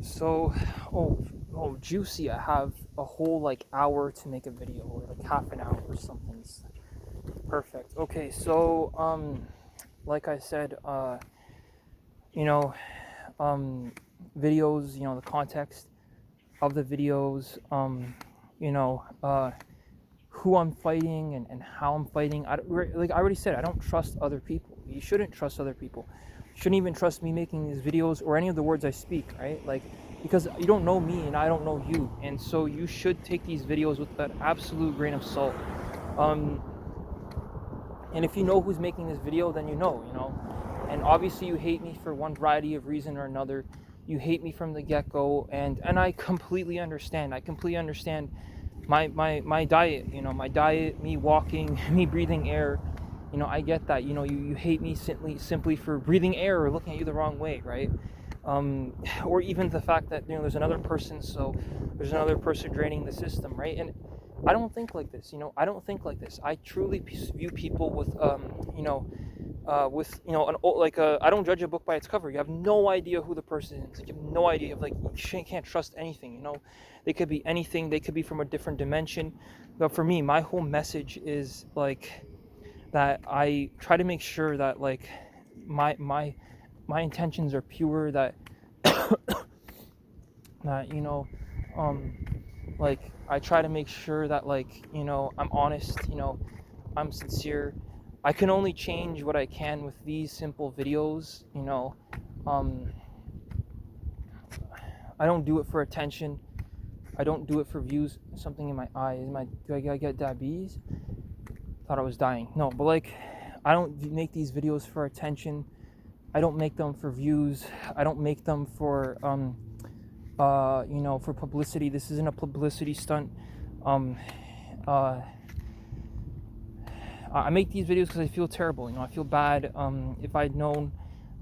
So, oh, juicy. I have a whole like hour to make a video, or like half an hour or something. It's perfect. Okay, so, like I said, you know, um, videos, the context of the videos, you know, uh, who I'm fighting and how I'm fighting. Like I already said, I don't trust other people. You shouldn't trust other people. You shouldn't even trust me making these videos or any of the words I speak, right? Like, because you don't know me and I don't know you. And so you should take these videos with that absolute grain of salt. Um, and if you know who's making this video, then you know. And obviously you hate me for one variety of reason or another. You hate me from the get-go, and I completely understand. I completely understand my diet, my diet, me walking, me breathing air. I get that. You hate me simply for breathing air or looking at you the wrong way, right? Or even the fact that there's another person, so there's another person draining the system, right? And I don't think like this. I don't think like this. I truly view people with I don't judge a book by its cover. You have no idea who the person is. Like, you have no idea. Like, you can't trust anything. They could be anything. They could be from a different dimension. But for me, my whole message is like that. I try to make sure that like my intentions are pure. That that like I try to make sure that like I'm honest. I'm sincere. I can only change what I can with these simple videos. Um, I don't do it for attention. I don't do it for views. Something in my eye. Do I get diabetes? Thought I was dying. No, but like, I don't make these videos for attention. I don't make them for views. I don't make them for for publicity. This isn't a publicity stunt. Uh, I make these videos because I feel terrible. I feel bad. If I'd known,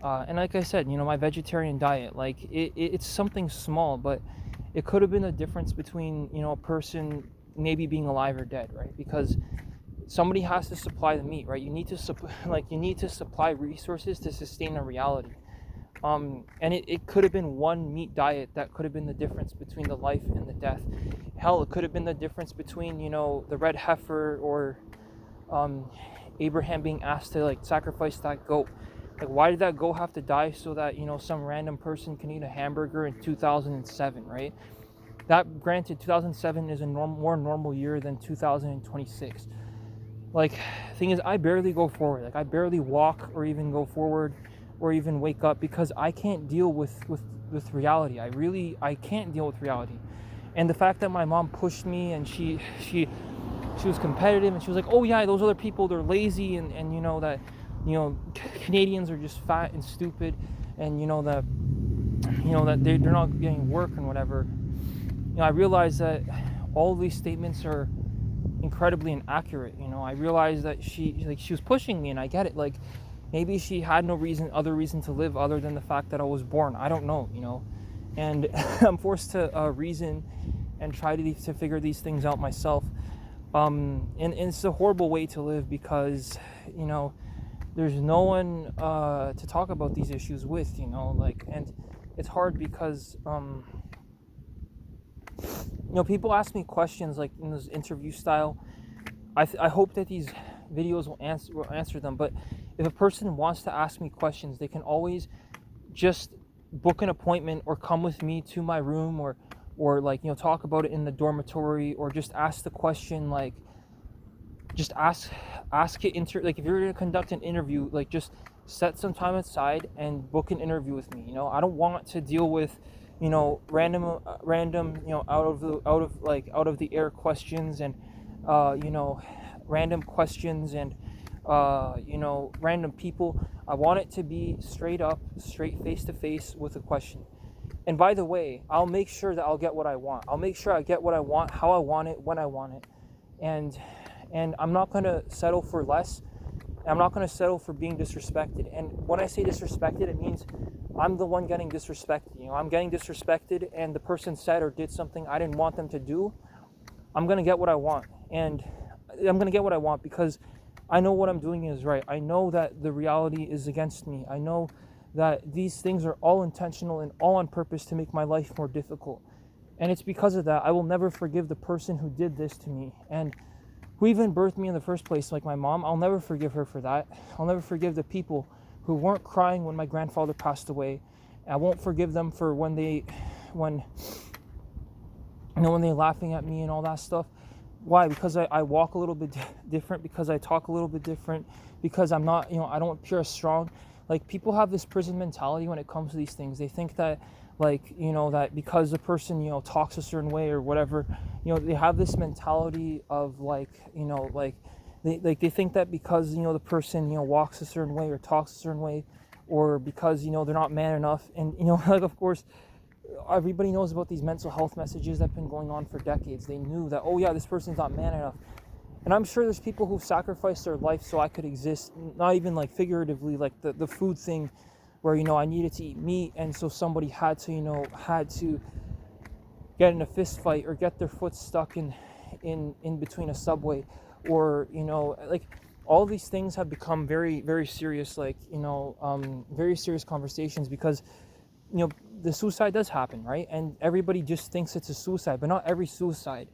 and like I said, my vegetarian diet, like it's something small, but it could have been a difference between a person maybe being alive or dead, right? Because somebody has to supply the meat, right? You need to supply resources to sustain a reality. And it could have been one meat diet that could have been the difference between the life and the death. Hell, it could have been the difference between the red heifer or Abraham being asked to like sacrifice that goat. Like, why did that goat have to die so that some random person can eat a hamburger in 2007, right? That, granted, 2007 is a more normal year than 2026. Like, thing is, I barely go forward. Like, I barely walk or even go forward or even wake up because I can't deal with reality. I can't deal with reality. And the fact that my mom pushed me and she was competitive and she was like, oh yeah, those other people, they're lazy and that Canadians are just fat and stupid and that they're not getting work and whatever. I realized that all these statements are incredibly inaccurate. I realized that she was pushing me, and I get it. Like, maybe she had no other reason to live other than the fact that I was born. I don't know, and I'm forced to reason and try to figure these things out myself. And it's a horrible way to live because there's no one to talk about these issues with, and it's hard because people ask me questions like in this interview style. I hope that these videos will answer them, but if a person wants to ask me questions, they can always just book an appointment or come with me to my room or like talk about it in the dormitory, or just ask the question, like just ask it like if you're going to conduct an interview, like just set some time aside and book an interview with me. I don't want to deal with random out of the air questions and random questions and random people. I want it to be straight face to face with a question. And by the way, I'll make sure that I'll get what I want. I'll make sure I get what I want, how I want it, when I want it. And I'm not going to settle for less. I'm not going to settle for being disrespected. And when I say disrespected, it means I'm the one getting disrespected. I'm getting disrespected, and the person said or did something I didn't want them to do. I'm going to get what I want. And I'm going to get what I want because I know what I'm doing is right. I know that the reality is against me. I know that these things are all intentional and all on purpose to make my life more difficult. And it's because of that I will never forgive the person who did this to me and who even birthed me in the first place, like my mom. I'll never forgive her for that. I'll never forgive the people who weren't crying when my grandfather passed away. I won't forgive them for when they laughing at me and all that stuff. Why? Because I walk a little bit different, because I talk a little bit different, because I'm not, I don't appear as strong. Like, people have this prison mentality when it comes to these things. They think that, that because the person, talks a certain way or whatever, they have this mentality of they think that because, the person, walks a certain way or talks a certain way, or because, they're not man enough. And, of course, everybody knows about these mental health messages that have been going on for decades. They knew that, oh yeah, this person's not man enough. And I'm sure there's people who've sacrificed their life so I could exist, not even like figuratively, like the food thing where, I needed to eat meat. And so somebody had to get in a fist fight or get their foot stuck in between a subway, or, all these things have become very, very serious, very serious conversations, because, the suicide does happen, right? And everybody just thinks it's a suicide, but not every suicide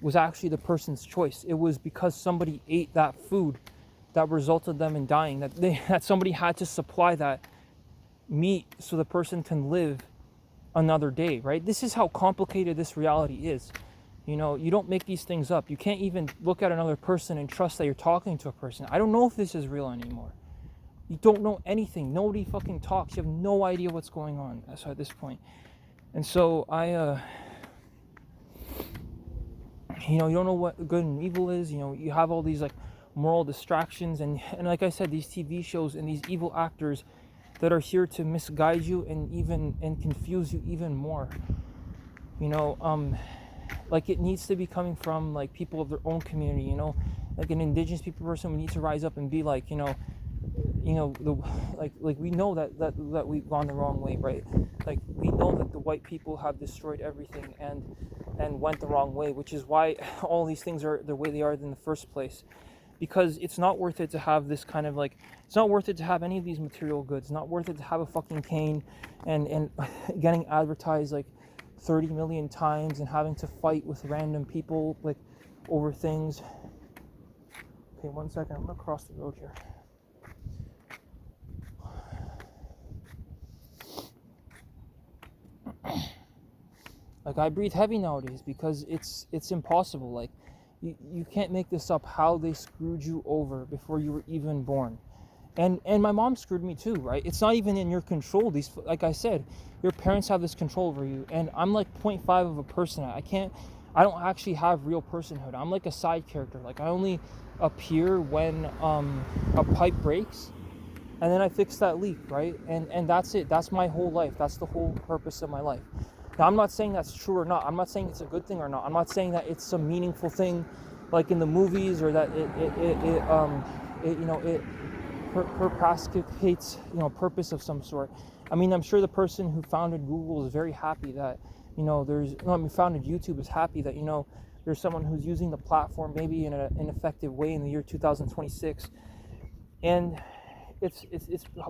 was actually the person's choice. It was because somebody ate that food that resulted them in dying, that somebody had to supply that meat so the person can live another day, right? This is how complicated this reality is. You don't make these things up. You can't even look at another person and trust that you're talking to a person. I don't know if this is real anymore. You don't know anything. Nobody fucking talks. You have no idea what's going on at this point. And so you don't know what good and evil is. You have all these moral distractions, and like I said, these TV shows and these evil actors that are here to misguide you and confuse you even more. It needs to be coming from people of their own community. Like an indigenous people person, we need to rise up and be we know that we've gone the wrong way, right? Like, we know that the white people have destroyed everything and went the wrong way, which is why all these things are the way they are in the first place. Because it's not worth it to have this kind of it's not worth it to have any of these material goods. Not worth it to have a fucking cane and getting advertised 30 million times and having to fight with random people over things. Okay, 1 second, I'm gonna cross the road here. I breathe heavy nowadays because it's impossible. You can't make this up, how they screwed you over before you were even born. And my mom screwed me too, right? It's not even in your control. These, like I said, your parents have this control over you, and I'm 0.5 of a person. I don't actually have real personhood. I'm like a side character. I only appear when a pipe breaks, and then I fix that leak, right? And that's it. That's my whole life. That's the whole purpose of my life. Now, I'm not saying that's true or not. I'm not saying it's a good thing or not. I'm not saying that it's some meaningful thing, like in the movies, or that it perpetuates purpose of some sort. I mean, I'm sure the person who founded Google is very happy that founded YouTube is happy that there's someone who's using the platform maybe in an effective way in the year 2026, and it's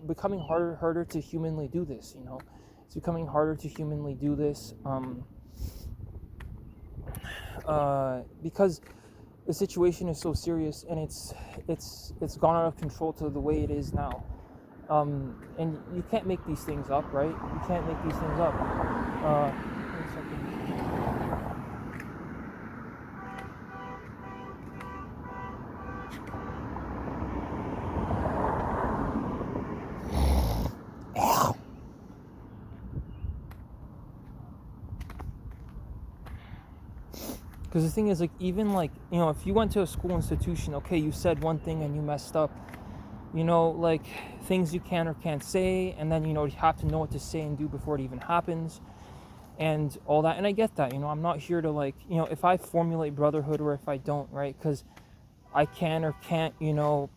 becoming harder to humanly do this. It's becoming harder to humanly do this because the situation is so serious, and it's gone out of control to the way it is now. And you can't make these things up, right? You can't make these things up. 1 second. Because the thing is, even if you went to a school institution, okay, you said one thing and you messed up, things you can or can't say, and then, you have to know what to say and do before it even happens, and all that. And I get that, I'm not here to, if I formulate brotherhood or if I don't, right, because I can or can't,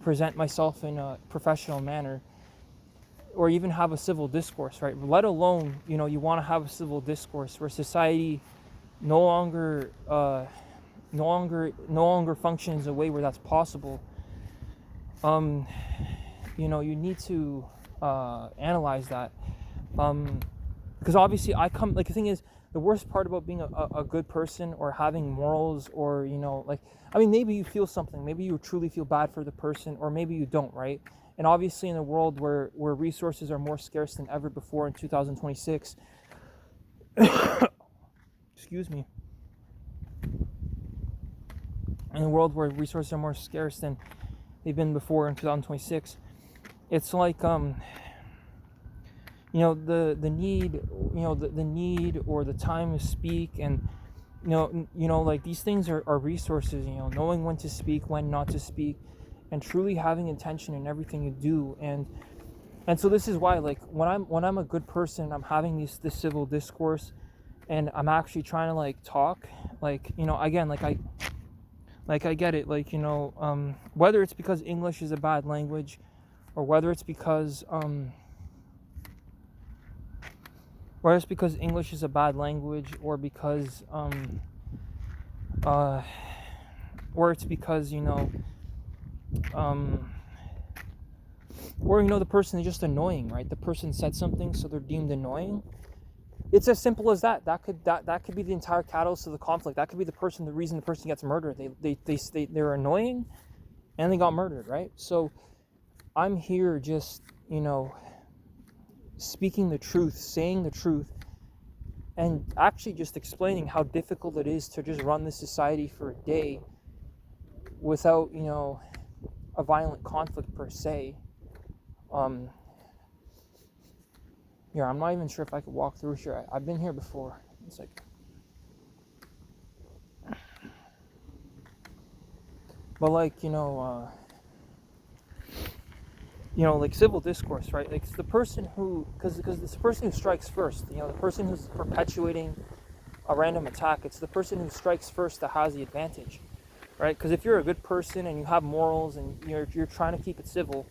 present myself in a professional manner, or even have a civil discourse, right, let alone, you want to have a civil discourse where society no longer functions in a way where that's possible. You need to analyze that. Because obviously I come, like, the thing is, the worst part about being a good person or having morals, or, like, I mean, maybe you feel something, maybe you truly feel bad for the person, or maybe you don't, right? And obviously in a world where resources are more scarce than ever before in 2026, excuse me, in a world where resources are more scarce than they've been before in 2026, it's like, the need, the need or the time to speak, and like, these things are resources, knowing when to speak, when not to speak, and truly having intention in everything you do. And so this is why, like, when I'm a good person, I'm having this civil discourse, and I'm actually trying to, like, talk, like, again, I get it, like, whether it's because English is a bad language, or whether it's because English is a bad language, or because or it's because or the person is just annoying, right? The person said something, so they're deemed annoying. It's as simple as that. That could be the entire catalyst of the conflict. That could be the reason the person gets murdered. They're annoying, and they got murdered, right? So I'm here just speaking the truth, saying the truth, and actually just explaining how difficult it is to just run this society for a day without a violent conflict per se. Yeah, I'm not even sure if I could walk through here. I've been here before. It's like, but like, like, civil discourse, right? Like, it's the person who, because it's the person who strikes first. The person who's perpetuating a random attack. It's the person who strikes first that has the advantage, right? Because if you're a good person and you have morals and you're trying to keep it civil,